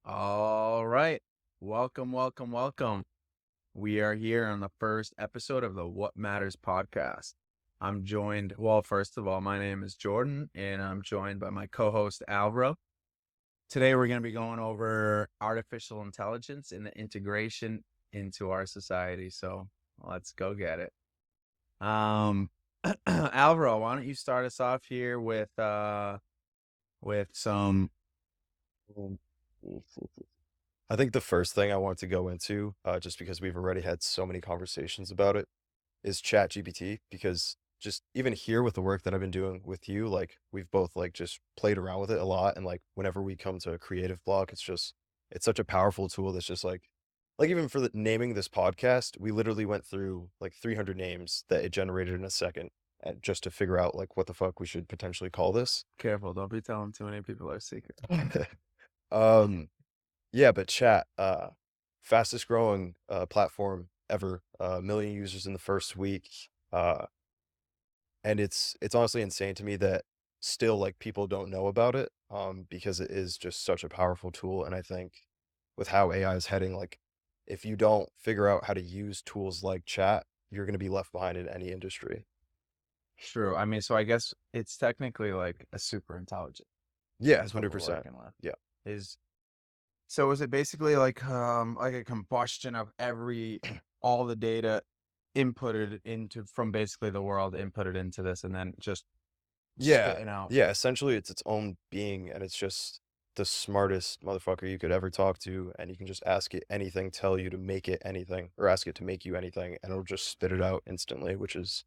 All right. Welcome, welcome, welcome. We are here on the first episode of the What Matters podcast. First of all, my name is Jordan and I'm joined by my co-host Alvaro. Today we're going to be going over artificial intelligence and the integration into our society. So let's go get it. Alvaro, why don't you start us off here with some. I think the first thing I want to go into, just because we've already had so many conversations about it, is ChatGPT. Because just even here with the work that I've been doing with you, like we've both like just played around with it a lot, and like whenever we come to a creative block, it's such a powerful tool that's just like even for the naming this podcast, we literally went through like 300 names that it generated in a second, and just to figure out like what the fuck we should potentially call this. Careful, don't be telling too many people our secret. um Yeah, but chat, fastest growing platform ever, a million users in the first week. Uh, and it's honestly insane to me that still like people don't know about it, because it is just such a powerful tool. And I think with how AI is heading, like if you don't figure out how to use tools like chat, you're going to be left behind in any industry. True. I mean, so I guess it's technically like a super intelligent Yeah, is what we're 100%. working with. Yeah. Is so is it basically like a combustion of all the data inputted into from basically the world inputted into this and then just Yeah. spitting out. Yeah, essentially it's its own being, and it's just the smartest motherfucker you could ever talk to, and you can just ask it anything, tell you to make it anything, or ask it to make you anything, and it'll just spit it out instantly, which is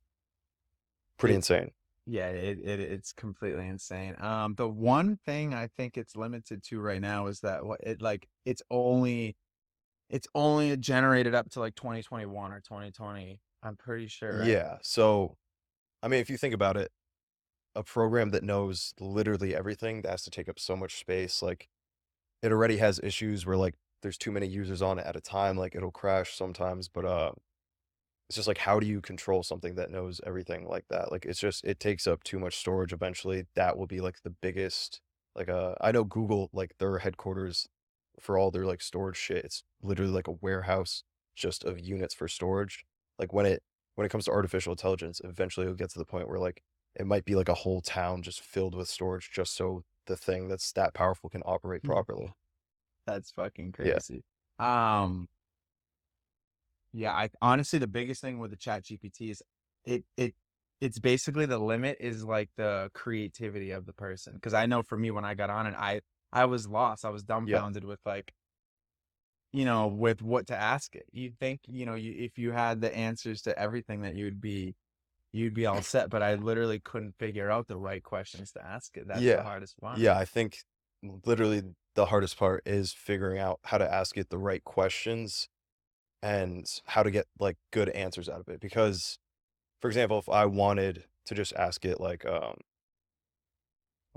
pretty It insane. yeah, it's completely insane. The one thing I think it's limited to right now is that it's only generated up to like 2021 or 2020. I'm pretty sure, right? Yeah. So, I mean, if you think about it, a program that knows literally everything that has to take up so much space, like it already has issues where like there's too many users on it at a time, like it'll crash sometimes, but it's just like, how do you control something that knows everything like that? Like, it takes up too much storage eventually. That will be like the biggest, like, I know Google, like, their headquarters for all their like storage shit, it's literally like a warehouse just of units for storage. Like, when it comes to artificial intelligence, eventually it'll get to the point where like it might be like a whole town just filled with storage just so the thing that's that powerful can operate properly. That's fucking Yeah. crazy. Um, yeah, I honestly the biggest thing with the Chat GPT is it it it's basically the limit is like the creativity of the person. Because I know for me when I got on it, I was lost. I was Yeah. dumbfounded with with what to ask it. You'd think, if you had the answers to everything that you'd be all set, but I literally couldn't figure out the right questions to ask it. That's the Yeah. hardest one. Yeah, I think literally the hardest part is figuring out how to ask it the right questions and how to get like good answers out of it. Because, for example, if I wanted to just ask it like, I'm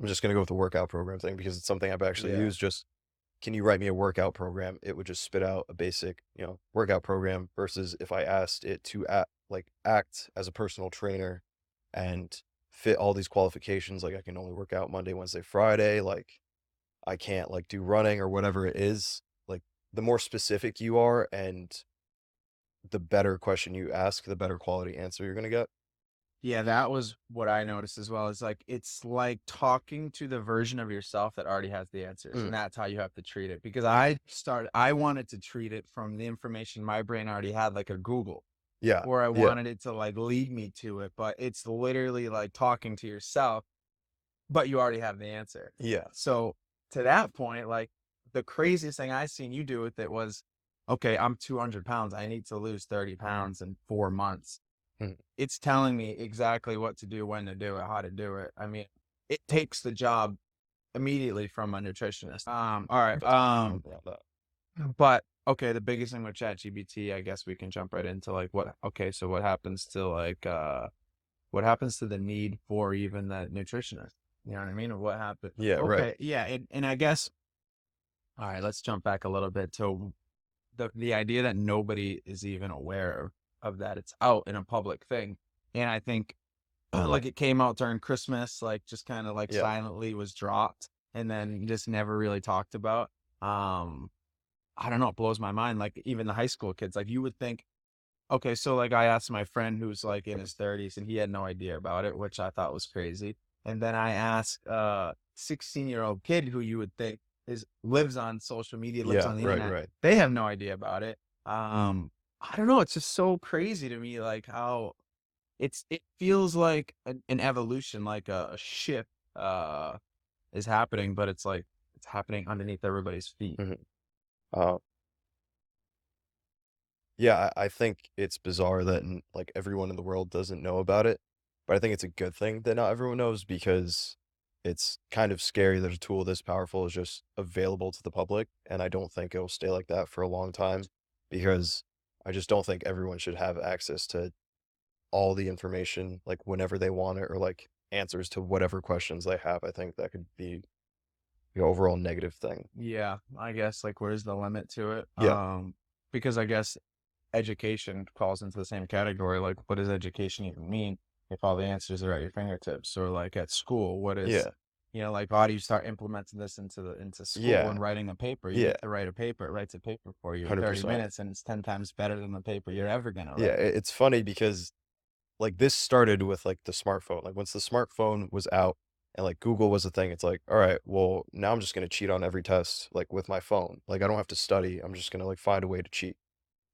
just gonna go with the workout program thing because it's something I've actually Yeah. used. Just can you write me a workout program? It would just spit out a basic, workout program versus if I asked it to act as a personal trainer and fit all these qualifications, like I can only work out Monday, Wednesday, Friday, like I can't like do running or whatever it is. Like the more specific you are and the better question you ask, the better quality answer you're gonna get. Yeah, that was what I noticed as well. It's like talking to the version of yourself that already has the answers, and Mm, that's how you have to treat it. Because I wanted to treat it from the information my brain already had, like a Google, yeah, or I yeah, wanted it to like lead me to it, but it's literally like talking to yourself, but you already have the answer. yeah, So to that point, like the craziest thing I seen you do with it was, okay, I'm 200 pounds. I need to lose 30 pounds in 4 months. mm, It's telling me exactly what to do, when to do it, how to do it. I mean, it takes the job immediately from a nutritionist. All right. that's around that. But okay, the biggest thing with ChatGPT, I guess we can jump right into like so what happens to the need for even that nutritionist? You know what I mean? Or what happened? Yeah, right. Okay, yeah, and I guess all right, let's jump back a little bit to the idea that nobody is even aware of that it's out in a public thing. And I think like it came out during Christmas, like just kind of like Yeah, silently was dropped and then just never really talked about. Um, I don't know, it blows my mind. Like even the high school kids, like you would think, okay, so like I asked my friend who's like in his 30s and he had no idea about it, which I thought was crazy. And then I asked a 16-year-old kid who you would think is lives on social media, lives Yeah, on the right, internet. right. They have no idea about it. I don't know, it's just so crazy to me like how it feels like an evolution, like a shift is happening, but it's like it's happening underneath everybody's feet. Mhm. Uh, yeah, I think it's bizarre that like everyone in the world doesn't know about it, but I think it's a good thing that not everyone knows because it's kind of scary that a tool this powerful is just available to the public, and I don't think it'll stay like that for a long time because I just don't think everyone should have access to all the information like whenever they want it or like answers to whatever questions they have. I think that could be the overall negative thing. Yeah, I guess like where's the limit to it? Yeah. Because I guess education falls into the same category. Like, what does education even mean if all the answers are at your fingertips? Or like at school, what is, Yeah. like how do you start implementing this into school Yeah. and writing a paper? You Yeah. get to write a paper, it writes a paper for you in 30 100%. minutes, and it's 10 times better than the paper you're ever gonna Yeah, write. it's funny because like this started with like the smartphone. Like once the smartphone was out and like Google was a thing, it's like, all right, well, now I'm just going to cheat on every test like with my phone. Like I don't have to study. I'm just going to like find a way to cheat.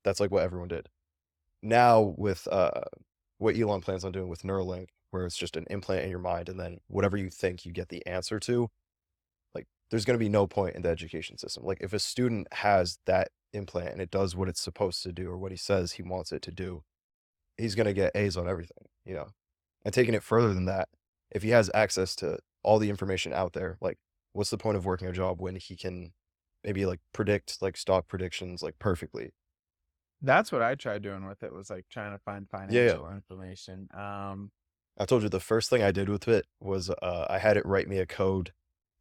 That's like what everyone did. Now with what Elon plans on doing with Neuralink, where it's just an implant in your mind and then whatever you think you get the answer to, like there's going to be no point in the education system. Like if a student has that implant and it does what it's supposed to do or what he says he wants it to do, he's gonna get A's on everything, you know? And taking it further than that, if he has access to all the information out there, like, what's the point of working a job when he can maybe, like, predict, like, stock predictions, like, perfectly? That's what I tried doing with it, was like trying to find Yeah, yeah. financial information. I told you the first thing I did with it was, I had it write me a code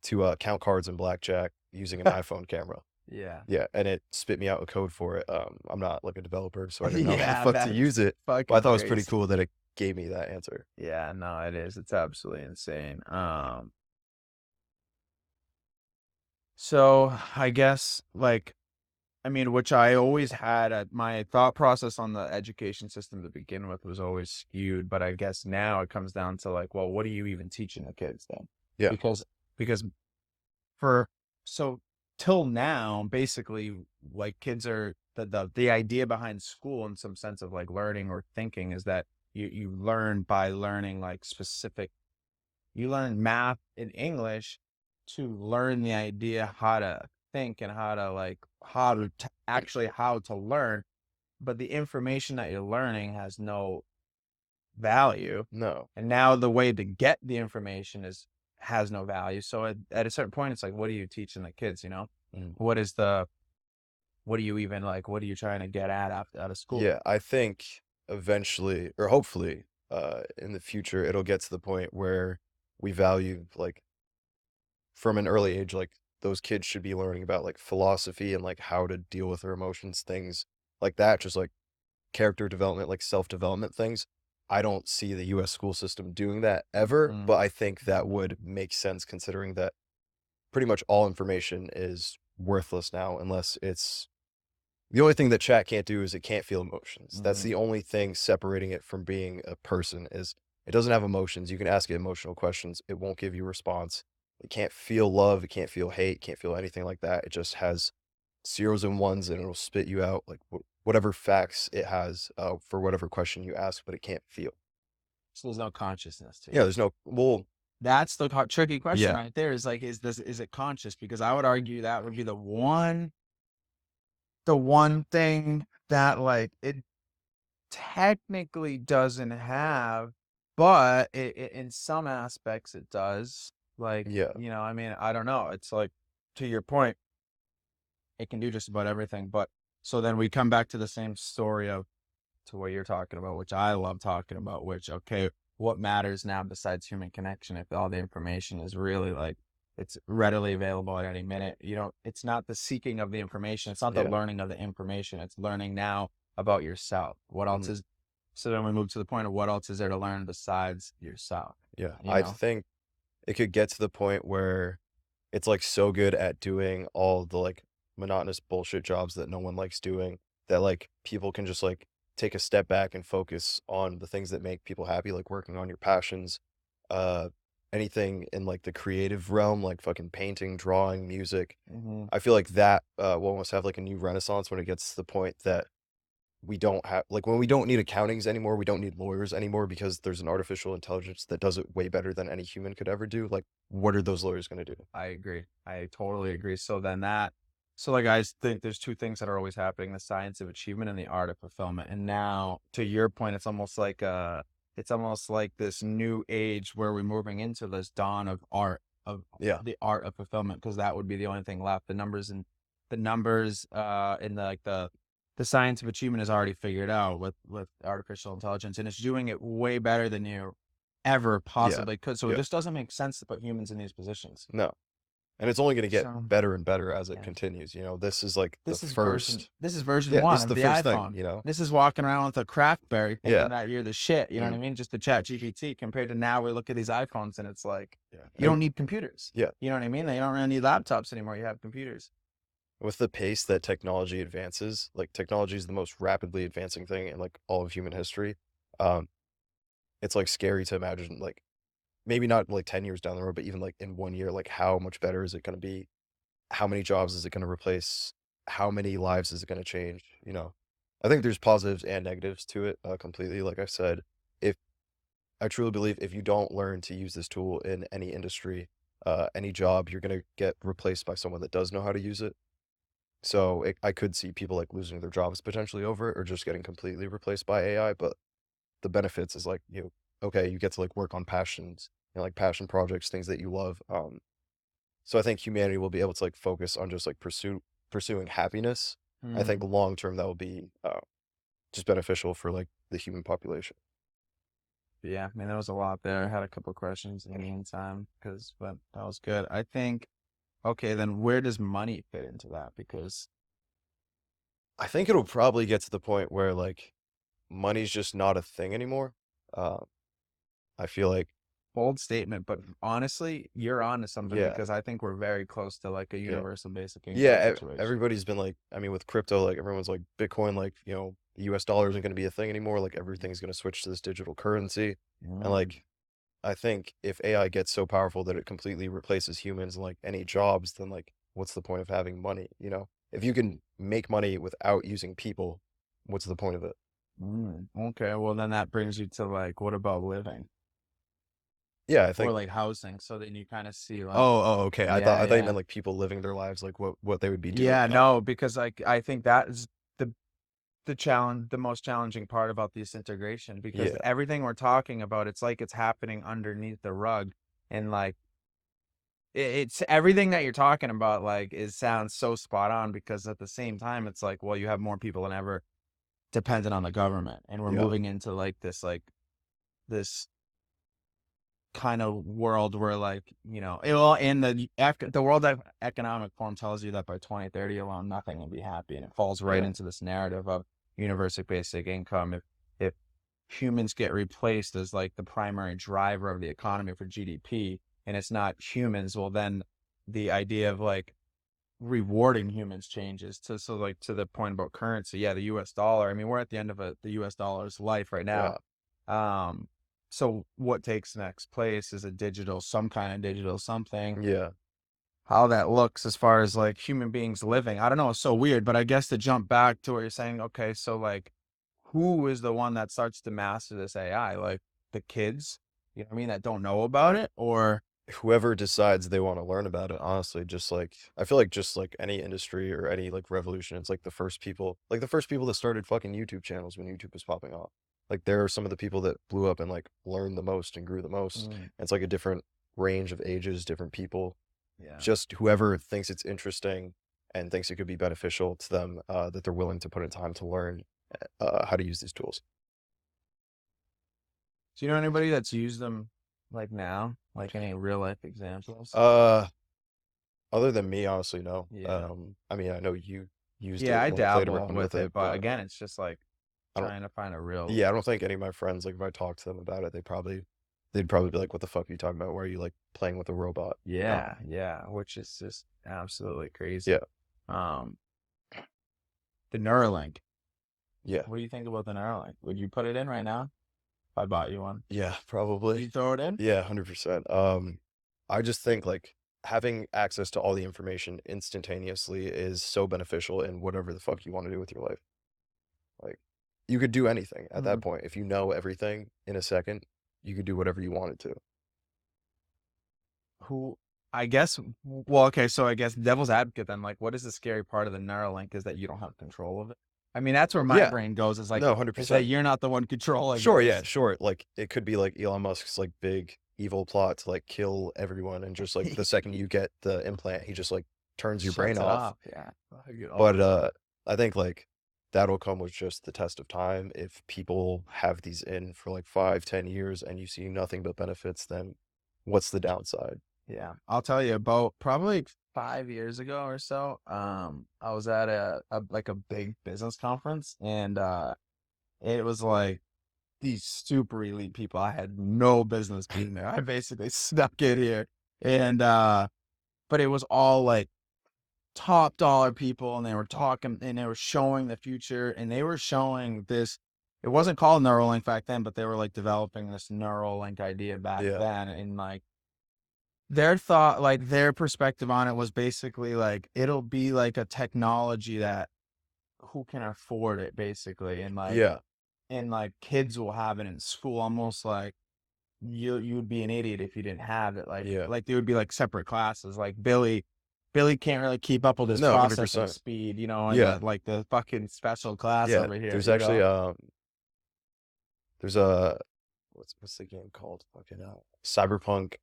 to, count cards in blackjack using an iPhone camera. Yeah. Yeah, and it spit me out a code for it. I'm not, like, a developer, so I didn't know how the Yeah, fuck to use that's it, but I fucking thought it was pretty crazy. cool that it gave me that answer. Yeah, no, it is. It's absolutely insane. So I guess like I mean, which I always had my thought process on the education system to begin with was always skewed, but I guess now it comes down to like, well, what are you even teaching the kids then? Yeah, Because because for so till now, basically like kids are the idea behind school in some sense of like learning or thinking is that you learn by learning like specific you learn math and English to learn the idea how to think and how to like actually how to learn, but the information that you're learning has no value. no. And now the way to get the information is has no value. So at a certain point, it's like, what are you teaching the kids? Mm. What is the what are you even like? What are you trying to get at out of school? Yeah, I think eventually, or hopefully, in the future, it'll get to the point where we value, like, from an early age, like, those kids should be learning about, like, philosophy and, like, how to deal with their emotions, things like that, just, like, character development, like, self-development things. I don't see the US school system doing that ever, Mm, but I think that would make sense considering that pretty much all information is worthless now unless it's the only thing that chat can't do is it can't feel emotions. That's mhm. the only thing separating it from being a person is it doesn't have emotions. You can ask it emotional questions. It won't give you a response. It can't feel love. It can't feel hate. Can't feel anything like that. It just has zeros and ones and it'll spit you out like whatever facts it has for whatever question you ask, but it can't feel. So there's no consciousness to Yeah, it. there's no, well, That's the tricky question yeah, right there is like, is it conscious? Because I would argue that would be the one thing that like it technically doesn't have, but it in some aspects it does. Like, yeah, I mean, I don't know. It's like to your point, it can do just about everything. But so then we come back to the same story of to what you're talking about, which I love talking about, which, okay, what matters now besides human connection if all the information is really like it's readily available at any minute? It's not the seeking of the information, it's not the yeah. learning of the information, it's learning now about yourself. What else Mhm. is so then we move to the point of what else is there to learn besides yourself, Yeah. you I know? think it could get to the point where it's like so good at doing all the like monotonous bullshit jobs that no one likes doing that like people can just like take a step back and focus on the things that make people happy, like working on your passions, uh anything in like the creative realm, like fucking painting, drawing, music. Hmm. I feel like that will almost have like a new renaissance when it gets to the point that we don't have like when we don't need accountings anymore, we don't need lawyers anymore because there's an artificial intelligence that does it way better than any human could ever do. Like, what are those lawyers going to do? I agree. I totally agree. So like I think there's two things that are always happening: the science of achievement and the art of fulfillment. And now, to your point, it's almost like this new age where we're moving into this dawn of art of Yeah. the art of fulfillment, because that would be the only thing left. The numbers in the science of achievement is already figured out with artificial intelligence, and it's doing it way better than you ever Yeah. possibly could. So it Yeah. just doesn't make sense to put humans in these positions. No. And it's only going to get So better and better as it yeah, continues. You know, this is like the this is version first, this is version yeah, one this is of the the first thing, iPhone. you know? This is walking around with a crackberry Yeah. thinking that you're the shit. You know what I Mm, mean? Just the ChatGPT compared to now we look at these iPhones and it's like yeah. you don't need computers. Yeah. You know what I mean? You don't really need laptops anymore. You have computers. With the pace that technology advances, like technology is the most rapidly advancing thing in like all of human history. Um, it's like scary to imagine like maybe not like 10 years down the road, but even like in 1 year, like how much better is it going to be? How many jobs is it going to replace? How many lives is it going to change? You know, I think there's positives and negatives to it completely. Like I said, if I truly believe if you don't learn to use this tool in any industry, any job, you're going to get replaced by someone that does know how to use it. So I could see people like losing their jobs potentially over it or just getting completely replaced by AI. But the benefits is like, okay, you get to like work on passions, like passion projects, things that you love. So I think humanity will be able to like focus on just like pursuing happiness. I think Hmm. long term that will be just beneficial for like the human population. Yeah, I mean, there was a lot there. I had a couple of questions in the meantime, but that was good. I think, okay, then where does money fit into that? Because I think it'll probably get to the point where like money's just not a thing anymore. Uh, I feel like, bold statement, but honestly, you're on to something yeah, because I think we're very close to like a yeah. universal basic income Yeah, situation. everybody's been like, I mean, with crypto, like everyone's like Bitcoin, like, the US dollar isn't going to be a thing anymore. Like everything's going to switch to this digital currency. And Mm. like, I think if AI gets so powerful that it completely replaces humans and like any jobs, then like, what's the point of having money? You know, if you can make money without using people, what's the point of it? Mm. Okay, well then that brings you to like, what about living Yeah, I or think. like housing? So then you kind of see like, Oh, okay. yeah, I thought you yeah, meant like people living their lives, like what they would be doing. yeah, no, because like I think that is the the most challenging part about this integration because Yeah, everything we're talking about, it's like it's happening underneath the rug, and like it's everything that you're talking about like is sounds so spot on because at the same time it's like, well, you have more people than ever dependent on the government, and we're yeah, moving into this kind of world where like, well, in the World Economic Forum tells you that by 2030 alone nothing will be happy, and it falls right yeah, into this narrative of universal basic income. If humans get replaced as like the primary driver of the economy for GDP, and it's not humans, well then the idea of like rewarding humans changes to, so like to the point about currency. Yeah, the US dollar, I mean, we're at the end of the US dollar's life right now. yeah, um so what takes next place is some kind of digital something. yeah. How that looks as far as like human beings living, I don't know, it's so weird. But I guess to jump back to where you're saying, okay, so like who is the one that starts to master this AI? Like the kids, you know what I mean, that don't know about it? Or Whoever decides they want to learn about it, honestly, just like I feel like just like any industry or any like revolution, it's like the first people that started fucking YouTube channels when YouTube was popping off. Like there are some of the people that blew up and like learned the most and grew the most. mm, And it's like a different range of ages, different people. yeah. Just whoever thinks it's interesting and thinks it could be beneficial to them, that they're willing to put in time to learn how to use these tools. Do you know anybody that's used them like now? Like any real life examples? Uh, Other than me, honestly, no. Yeah. I mean, I know you used Yeah, it I and like played dabble around with with it, it, but but again, it's just like I don't. trying to find a real. Yeah, I don't think any of my friends, like if I talk to them about it, they probably they'd probably be like, "What the fuck are you talking about? Why are you like playing with a robot?" Yeah, yeah, which is just absolutely crazy. Yeah, Um, the Neuralink. yeah, What do you think about the Neuralink? Would you put it in right now if I bought you one? yeah, Would probably. you throw it in? Yeah, 100%. I just think like having access to all the information instantaneously is so beneficial in whatever the fuck you want to do with your life. Like, you could do anything at that Mm, point. If you know everything in a second, you could do whatever you wanted to. who I guess well, okay, so I guess devil's advocate then, like what is the scary part of the Neuralink is that you don't have control of it. I mean, that's where my Yeah, brain goes no, is that 100%. you're not the one controlling it. Sure, yeah, sure. Like it could be like Elon Musk's like big evil plot to like kill everyone and just like the second you get the implant, he just like turns your brain Shuts it off. off. Yeah. I get all But of it. I think like that'll come with just the test of time. If people have these in for like 5, 10 years and you see nothing but benefits, then what's the downside? Yeah. I'll tell you about probably 5 years ago or so. I was at a like a big business conference and it was like these super elite people. I had no business being there. I basically snuck in here and but it was all like top dollar people and they were talking and they were showing the future and they were showing this. It wasn't called Neuralink back then, but they were like developing this Neuralink idea back Yeah, then. And like their thought, like their perspective on it was basically like it'll be like a technology that who can afford it basically. yeah, And like kids will have it in school almost like you'd be an idiot if you didn't have it. yeah. Like there would be like separate classes. Like Billy can't really keep up with his No, processing 100%. speed, and Yeah, the fucking special class yeah. over here, There's actually there's a what's the game called? Fucking Cyberpunk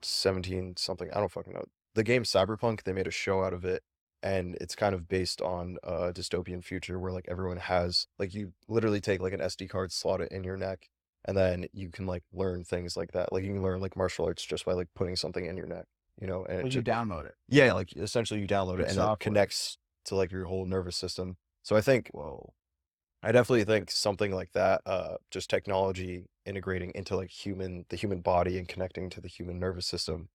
17 something. I don't fucking know. The game Cyberpunk, they made a show out of it, and it's kind of based on a dystopian future where like everyone has like you literally take like an SD card, slot it in your neck, and then you can like learn things like that. Like you can learn like martial arts just by like putting something in your neck, and it But you just download it. yeah, like essentially you download it Good and it software. connects to like your whole nervous system. So Whoa. I definitely think something like that, just technology integrating into like the human body and connecting to the human nervous system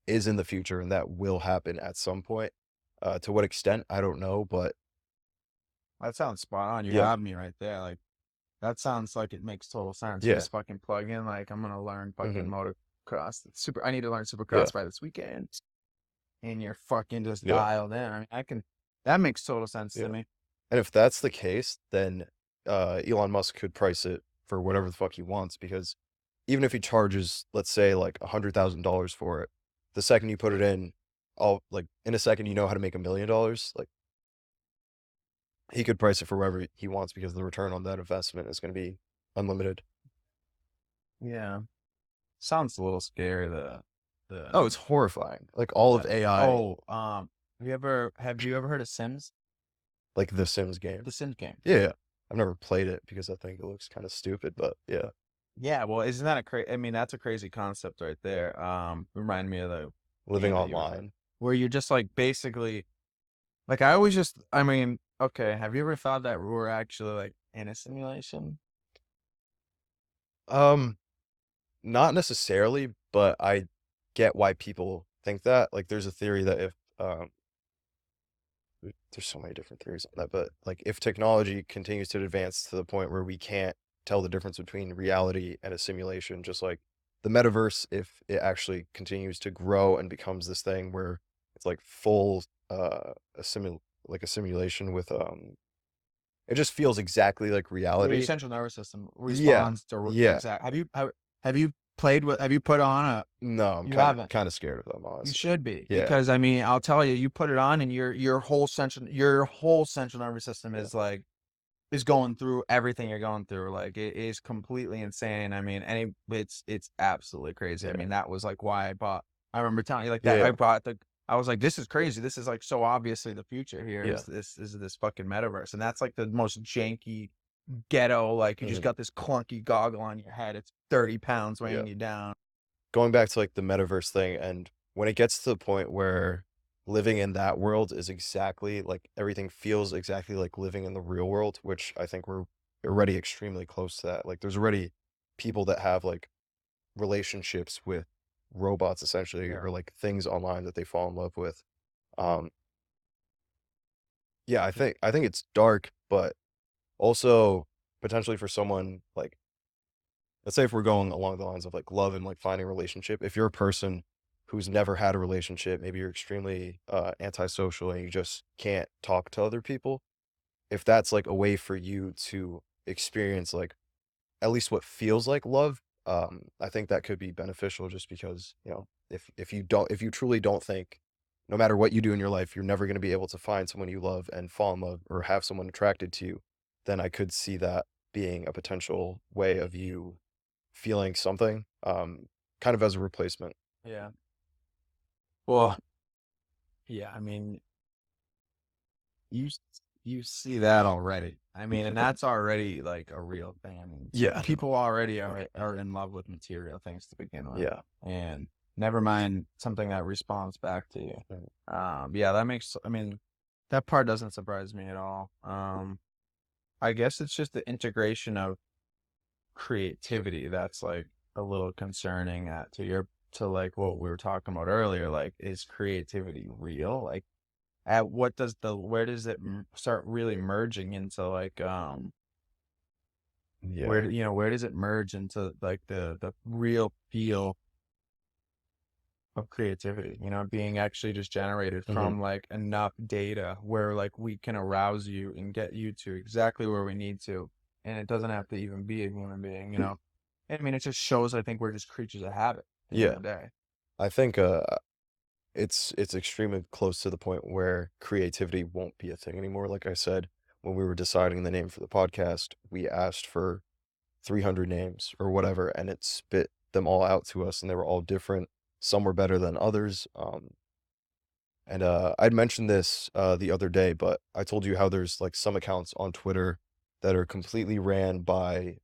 is in the future and that will happen at some point. To what extent, I don't know, but That sounds spot on. You yeah, have me right there. Like that sounds like it makes total sense. You yeah, just fucking plug in, like I'm gonna learn fucking hmm motocross. I need to learn yeah, supercross by this weekend. And you're fucking just yeah, dialed in. That makes total sense to yeah. me. And if that's the case, then Elon Musk could price it for whatever the fuck he wants because even if he charges, let's say, like $100,000 for it, the second you put it in, all like in a second, you know how to make $1 million. Like he could price it for whatever he wants because the return on that investment is going to be unlimited. Yeah. Sounds a little scary, the Oh, it's horrifying. Like all of that AI, oh, have you ever heard of Sims? like the Sims game. The Sims game. Yeah, yeah. I've never played it because I think it looks kind of stupid, but yeah. Yeah, well, isn't that a I mean, that's a crazy concept right there. Remind me of the Living game that you were online. where you're just like basically like I always just I mean, okay, have you ever thought that we're actually like in a simulation? Um, Not necessarily, but I get why people think that. Like there's a theory that if there's so many different theories on that, but like if technology continues to advance to the point where we can't tell the difference between reality and a simulation, just like the metaverse, if it actually continues to grow and becomes this thing where it's like full like a simulation with it just feels exactly like Where your reality. central nervous system Yeah. responds to Yeah. exact. Have you played with? Have you put on a? No, I'm You kind of haven't. kind of scared of them, You honestly. should be Yeah. because I mean I'll tell you, you put it on and your whole central nervous system Yeah. is like is going through everything you're going through. Like it is completely insane. I mean, it's absolutely crazy. I Yeah. mean, that was like why I bought. I remember telling you like that. Yeah. I was like, this is crazy. This is like so obviously the future here Yeah. is this fucking metaverse, and that's like the most janky ghetto. Like you just Mhm. got this clunky goggle on your head. It's 30 pounds Yeah. weighing you down. Going back to like the metaverse thing, and when it gets to the point where living in that world is exactly like everything feels exactly like living in the real world, which I think we're already extremely close to that. Like there's already people that have like relationships with robots essentially, Yeah. or like things online that they fall in love with. Um, yeah, I think it's dark, but also potentially for someone like, let's say if we're going along the lines of like love and like finding a relationship, if you're a person who's never had a relationship, maybe you're extremely antisocial and you just can't talk to other people, if that's like a way for you to experience like at least what feels like love, I think that could be beneficial just because, if you truly don't think no matter what you do in your life, you're never going to be able to find someone you love and fall in love or have someone attracted to you, then I could see that being a potential way of you feeling something, kind of as a replacement. Yeah. Well, yeah, I mean, you s- you see that already. I mean, and that's already like a real thing. I mean, Yeah. people already are in love with material things to begin with, Yeah. and never mind something that responds back to you. Right. Yeah, that makes. I mean, that part doesn't surprise me at all. I guess it's just the integration of creativity that's like a little concerning to like what we were talking about earlier. Like, is creativity real? Like, at what does the where does it start really merging into like Yeah. where does it merge into like the real feel of creativity, being actually just generated Hmm. from like enough data where like we can arouse you and get you to exactly where we need to, and it doesn't have to even be a human being. I mean, it just shows, I think, we're just creatures of habit at the end Yeah. of the day. I think it's extremely close to the point where creativity won't be a thing anymore. Like I said, when we were deciding the name for the podcast, we asked for 300 names or whatever, and it spit them all out to us, and they were all different. Some were better than others. And I'd mentioned this the other day, but I told you how there's like some accounts on Twitter that are completely ran by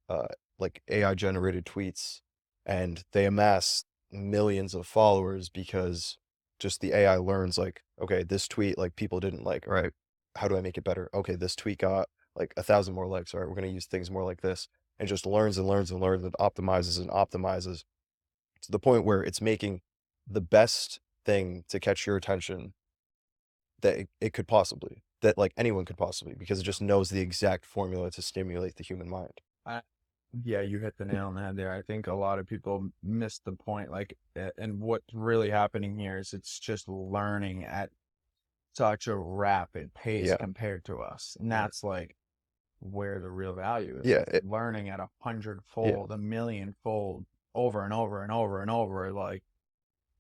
like AI generated tweets, and they amass millions of followers because just the AI learns like, okay, this tweet like people didn't like. All right, how do I make it better? Okay, this tweet got like 1,000 more likes. All right, we're gonna use things more like this, and just learns and learns and learns and optimizes to the point where it's making the best thing to catch your attention that it could possibly, that like anyone could possibly, because it just knows the exact formula to stimulate the human mind. I, yeah, you hit the nail on the head there. I think a lot of people miss the point. Like, and what's really happening here is it's just learning at such a rapid pace Yeah. compared to us, and Yeah. that's like where the real value is. Yeah. It's learning at 100-fold, Yeah. 1,000,000-fold, over and over and over and over. Like,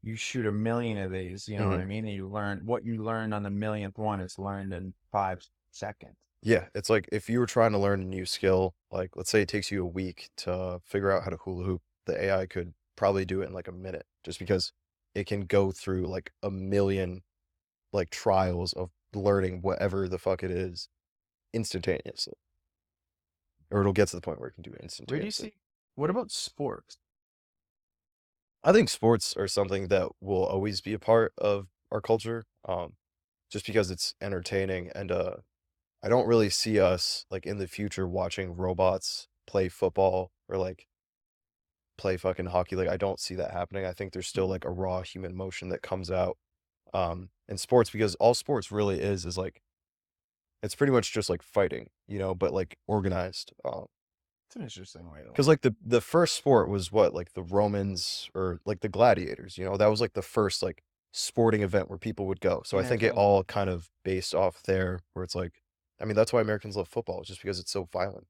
you shoot a million of these, you know what Hmm. I mean? And you learn what you learned on the millionth one is learned in 5 seconds. Yeah. It's like if you were trying to learn a new skill, like let's say it takes you a week to figure out how to hula hoop, the AI could probably do it in like a minute just because it can go through like a million like trials of learning whatever the fuck it is instantaneously. Or it'll get to the point where it can do it Where do you instantaneously. see? What about sports? I think sports are something that will always be a part of our culture, just because it's entertaining, and I don't really see us like in the future watching robots play football or like play fucking hockey. Like I don't see that happening. I think there's still like a raw human motion that comes out in sports, because all sports really is like it's pretty much just like fighting, but like organized. It's an interesting way to Because look. like the first sport was what, like the Romans or like the gladiators, that was like the first like sporting event where people would go. So I think it Entertainment. all kind of based off there, where it's like, I mean, that's why Americans love football, just because it's so violent.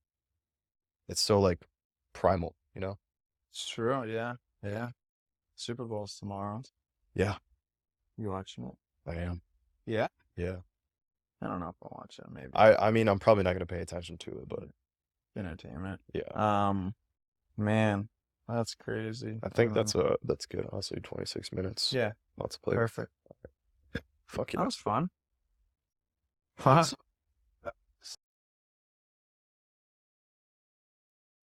It's so like primal. It's true. Yeah. Yeah. Super Bowl's tomorrow. Yeah, You watching it? I am. Yeah. Yeah. I don't know if I'll watch it. Maybe. I mean, I'm probably not gonna pay attention to it, but Entertainment. yeah. Um, Man, that's crazy. I think that's good, honestly. 26 minutes. Yeah. Lots of play with. Perfect. Fuck That yeah. was fun. Wow.